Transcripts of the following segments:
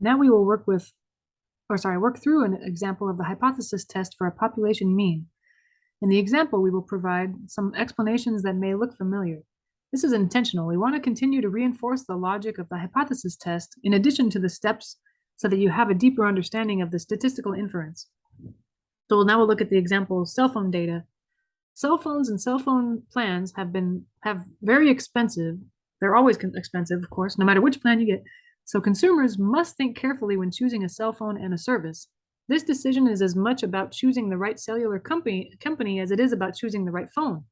Now we will work through an example of the hypothesis test for a population mean. In the example, we will provide some explanations that may look familiar. This is intentional. We want to continue to reinforce the logic of the hypothesis test in addition to the steps so that you have a deeper understanding of the statistical inference. So now we'll look at the example of cell phone data. Cell phones and cell phone plans have very expensive. They're always expensive, of course, no matter which plan you get. So consumers must think carefully when choosing a cell phone and a service. This decision is as much about choosing the right cellular company as it is about choosing the right phone.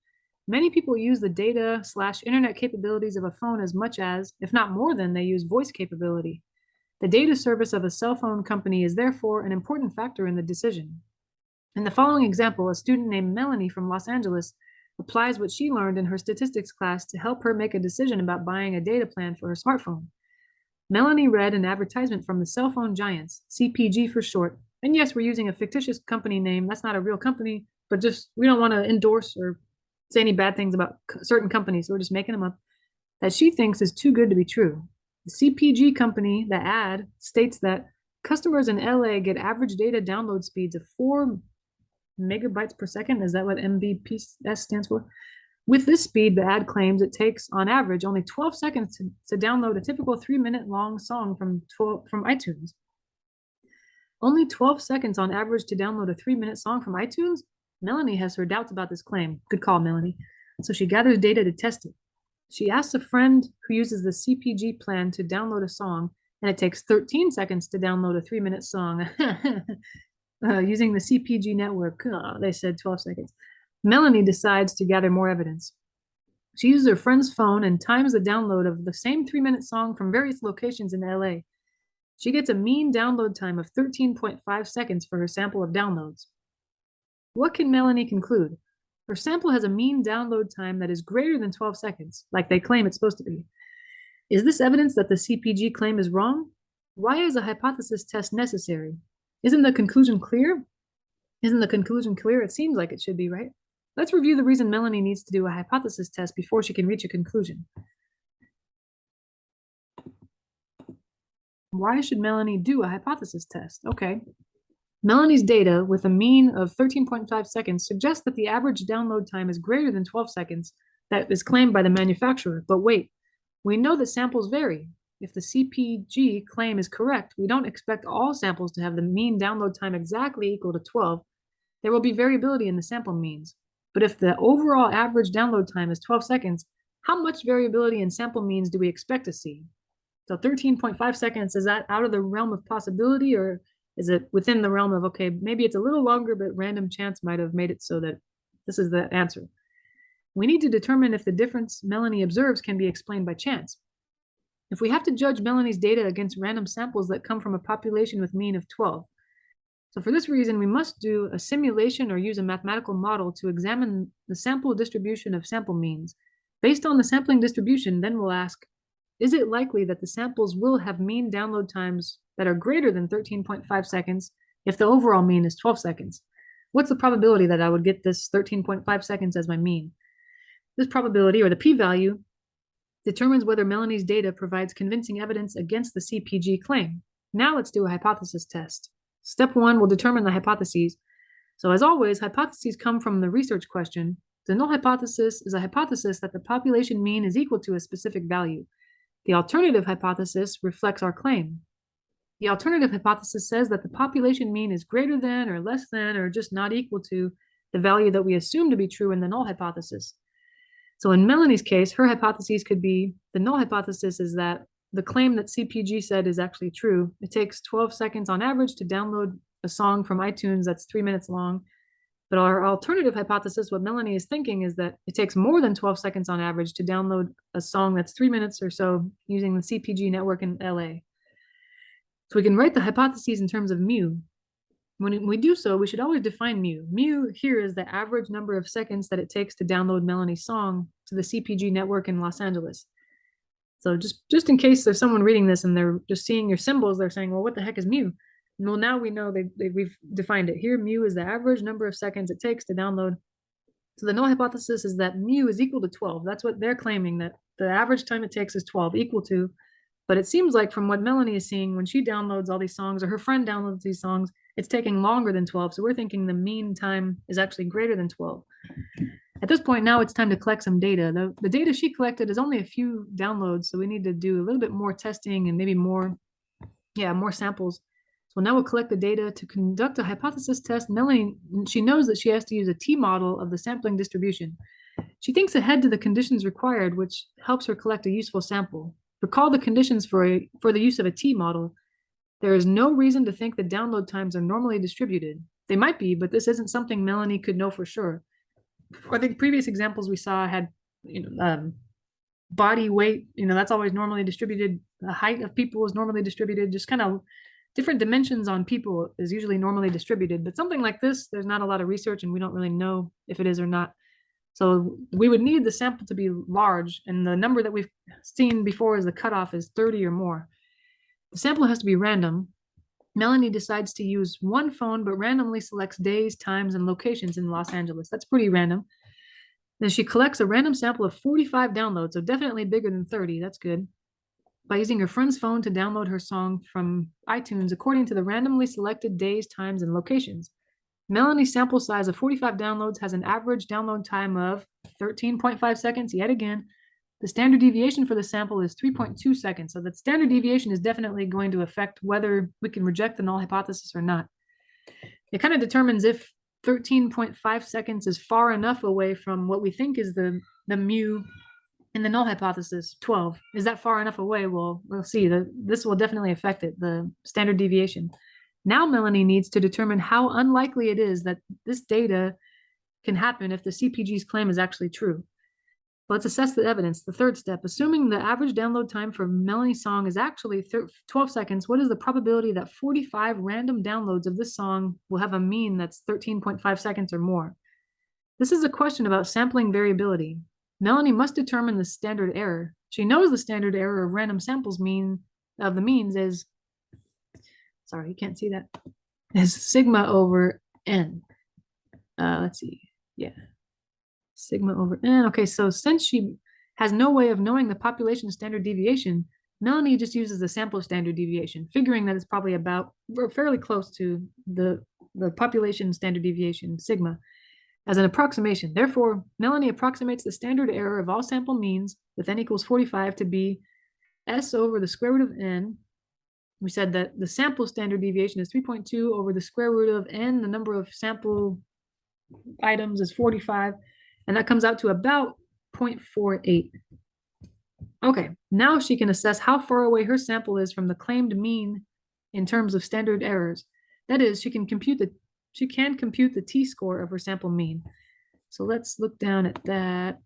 Many people use the data/internet capabilities of a phone as much as, if not more than, they use voice capability. The data service of a cell phone company is therefore an important factor in the decision. In the following example, a student named Melanie from Los Angeles applies what she learned in her statistics class to help her make a decision about buying a data plan for her smartphone. Melanie read an advertisement from the cell phone giants, CPG for short. And yes, we're using a fictitious company name. That's not a real company, but just we don't want to endorse or say any bad things about certain companies. So we're just making them up. That she thinks is too good to be true. The CPG company, the ad, states that customers in LA get average data download speeds of 4 megabytes per second. Is that what Mbps stands for? With this speed, the ad claims it takes, on average, only 12 seconds to download a typical 3-minute long song from iTunes. Only 12 seconds on average to download a 3-minute song from iTunes? Melanie has her doubts about this claim. Good call, Melanie. So she gathers data to test it. She asks a friend who uses the CPG plan to download a song, and it takes 13 seconds to download a 3-minute song. Using the CPG network, they said 12 seconds. Melanie decides to gather more evidence. She uses her friend's phone and times the download of the same 3-minute song from various locations in LA. She gets a mean download time of 13.5 seconds for her sample of downloads. What can Melanie conclude? Her sample has a mean download time that is greater than 12 seconds, like they claim it's supposed to be. Is this evidence that the CPG claim is wrong? Why is a hypothesis test necessary? Isn't the conclusion clear? It seems like it should be, right? Let's review the reason Melanie needs to do a hypothesis test before she can reach a conclusion. Why should Melanie do a hypothesis test? Okay. Melanie's data with a mean of 13.5 seconds suggests that the average download time is greater than 12 seconds that is claimed by the manufacturer. But wait, we know that samples vary. If the CPG claim is correct, we don't expect all samples to have the mean download time exactly equal to 12. There will be variability in the sample means. But if the overall average download time is 12 seconds, how much variability in sample means do we expect to see? So 13.5 seconds, is that out of the realm of possibility, or is it within the realm of, okay, maybe it's a little longer, but random chance might have made it so that this is the answer? We need to determine if the difference Melanie observes can be explained by chance. If we have to judge Melanie's data against random samples that come from a population with mean of 12, so for this reason, we must do a simulation or use a mathematical model to examine the sample distribution of sample means. Based on the sampling distribution, then we'll ask, is it likely that the samples will have mean download times that are greater than 13.5 seconds if the overall mean is 12 seconds? What's the probability that I would get this 13.5 seconds as my mean? This probability, or the p-value, determines whether Melanie's data provides convincing evidence against the CPG claim. Now let's do a hypothesis test. Step 1 will determine the hypotheses. So as always, hypotheses come from the research question. The null hypothesis is a hypothesis that the population mean is equal to a specific value. The alternative hypothesis reflects our claim. The alternative hypothesis says that the population mean is greater than or less than or just not equal to the value that we assume to be true in the null hypothesis. So in Melanie's case, her hypotheses could be, the null hypothesis is that the claim that CPG said is actually true. It takes 12 seconds on average to download a song from iTunes that's 3 minutes long. But our alternative hypothesis, what Melanie is thinking, is that it takes more than 12 seconds on average to download a song that's 3 minutes or so using the CPG network in LA. So we can write the hypotheses in terms of mu. When we do so, we should always define mu. Mu here is the average number of seconds that it takes to download Melanie's song to the CPG network in Los Angeles. So just in case there's someone reading this and they're just seeing your symbols, they're saying, well, what the heck is mu? Well, now we know we've defined it. Here, mu is the average number of seconds it takes to download. So the null hypothesis is that mu is equal to 12. That's what they're claiming, that the average time it takes is 12, equal to But it seems like from what Melanie is seeing, when she downloads all these songs or her friend downloads these songs, it's taking longer than 12. So we're thinking the mean time is actually greater than 12. At this point, now it's time to collect some data. The data she collected is only a few downloads, so we need to do a little bit more testing and maybe more samples. So now we'll collect the data to conduct a hypothesis test. Melanie, she knows that she has to use a t-model of the sampling distribution. She thinks ahead to the conditions required, which helps her collect a useful sample. Recall the conditions for the use of a t-model. There is no reason to think that download times are normally distributed. They might be, but this isn't something Melanie could know for sure. I think previous examples we saw had, body weight, that's always normally distributed. The height of people is normally distributed. Just kind of different dimensions on people is usually normally distributed. But something like this, there's not a lot of research and we don't really know if it is or not. So we would need the sample to be large, and the number that we've seen before as the cutoff is 30 or more. The sample has to be random. Melanie decides to use one phone, but randomly selects days, times, and locations in Los Angeles. That's pretty random. Then she collects a random sample of 45 downloads, so definitely bigger than 30. That's good. By using her friend's phone to download her song from iTunes according to the randomly selected days, times, and locations. Melanie's sample size of 45 downloads has an average download time of 13.5 seconds. Yet again, the standard deviation for the sample is 3.2 seconds. So that standard deviation is definitely going to affect whether we can reject the null hypothesis or not. It kind of determines if 13.5 seconds is far enough away from what we think is the mu in the null hypothesis, 12. Is that far enough away? Well, we'll see. This will definitely affect it, the standard deviation. Now Melanie needs to determine how unlikely it is that this data can happen if the CPG's claim is actually true. Let's assess the evidence. The third step, assuming the average download time for Melanie's song is actually 12 seconds, what is the probability that 45 random downloads of this song will have a mean that's 13.5 seconds or more? This is a question about sampling variability. Melanie must determine the standard error. She knows the standard error of random samples of the means is, sorry, you can't see that, is sigma over n. Let's see, yeah. Sigma over n. Okay, so since she has no way of knowing the population standard deviation, Melanie just uses the sample standard deviation, figuring that it's probably about, or fairly close to the population standard deviation, sigma, as an approximation. Therefore, Melanie approximates the standard error of all sample means with n equals 45 to be s over the square root of n. We said that the sample standard deviation is 3.2 over the square root of n. The number of sample items is 45. And that comes out to about 0.48. Okay, now she can assess how far away her sample is from the claimed mean in terms of standard errors. That is, she can compute the t-score of her sample mean. So let's look down at that.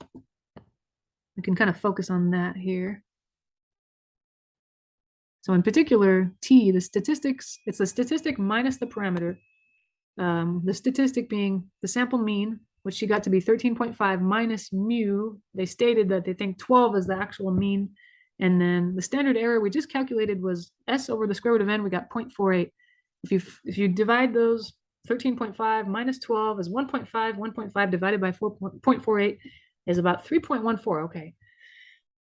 We can kind of focus on that here. So in particular, t, the statistics, it's the statistic minus the parameter. The statistic being the sample mean, which she got to be 13.5 minus mu. They stated that they think 12 is the actual mean. And then the standard error we just calculated was s over the square root of n. We got 0.48. If you divide those, 13.5 minus 12 is 1.5. 1.5 divided by 0.48 is about 3.14. Okay,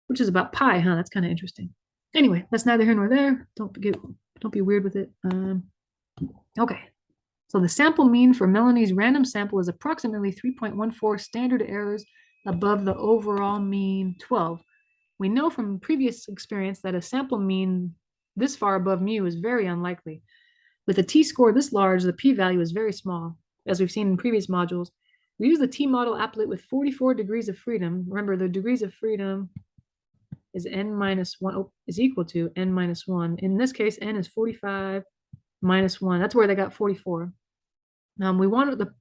which is about pi, huh? That's kind of interesting. Anyway, that's neither here nor there. Don't be weird with it. Okay. So the sample mean for Melanie's random sample is approximately 3.14 standard errors above the overall mean 12. We know from previous experience that a sample mean this far above mu is very unlikely. With a t-score this large, the p-value is very small, as we've seen in previous modules. We use the t-model applet with 44 degrees of freedom. Remember, the degrees of freedom is n minus 1, is equal to n minus 1. In this case, n is 45 minus 1. That's where they got 44. We want the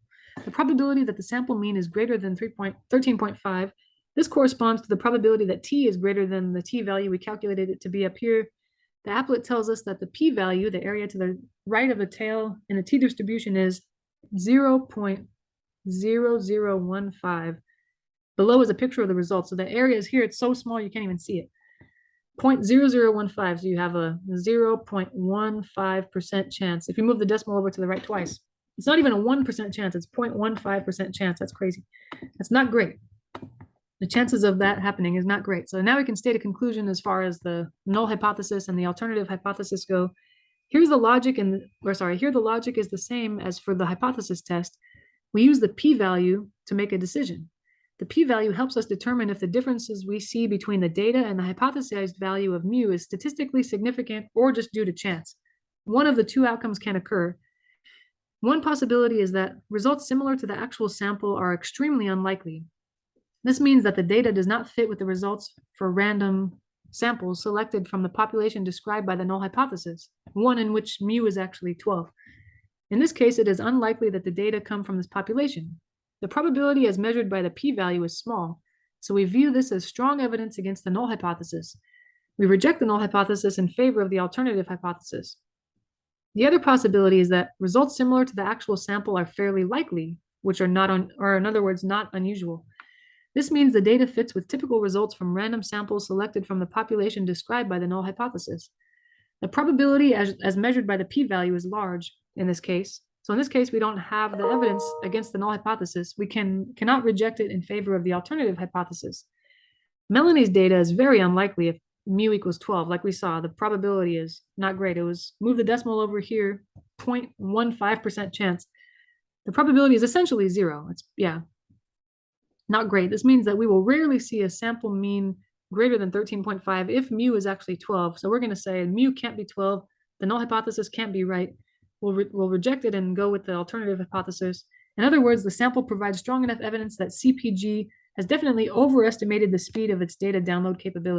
probability that the sample mean is greater than 13.5. This corresponds to the probability that t is greater than the t-value we calculated it to be up here. The applet tells us that the p-value, the area to the right of the tail in the t-distribution, is 0.0015. Below is a picture of the results. So the area is here. It's so small you can't even see it. 0.0015. So you have a 0.15% chance. If you move the decimal over to the right twice, it's not even a 1% chance. It's 0.15% chance. That's crazy. That's not great. The chances of that happening is not great. So now we can state a conclusion as far as the null hypothesis and the alternative hypothesis go. Here's the logic, here the logic is the same as for the hypothesis test. We use the p-value to make a decision. The p-value helps us determine if the differences we see between the data and the hypothesized value of mu is statistically significant or just due to chance. One of the two outcomes can occur. One possibility is that results similar to the actual sample are extremely unlikely. This means that the data does not fit with the results for random samples selected from the population described by the null hypothesis, one in which mu is actually 12. In this case, it is unlikely that the data come from this population. The probability as measured by the p-value is small, so we view this as strong evidence against the null hypothesis. We reject the null hypothesis in favor of the alternative hypothesis. The other possibility is that results similar to the actual sample are fairly likely, which are in other words, not unusual. This means the data fits with typical results from random samples selected from the population described by the null hypothesis. The probability as measured by the p-value is large in this case. So in this case, we don't have the evidence against the null hypothesis. We cannot reject it in favor of the alternative hypothesis. Melanie's data is very unlikely if mu equals 12. Like we saw, the probability is not great. It was move the decimal over here, 0.15% chance. The probability is essentially zero. It's not great. This means that we will rarely see a sample mean greater than 13.5 if mu is actually 12. So we're going to say mu can't be 12. The null hypothesis can't be right. We'll reject it and go with the alternative hypothesis. In other words, the sample provides strong enough evidence that CPG has definitely overestimated the speed of its data download capability.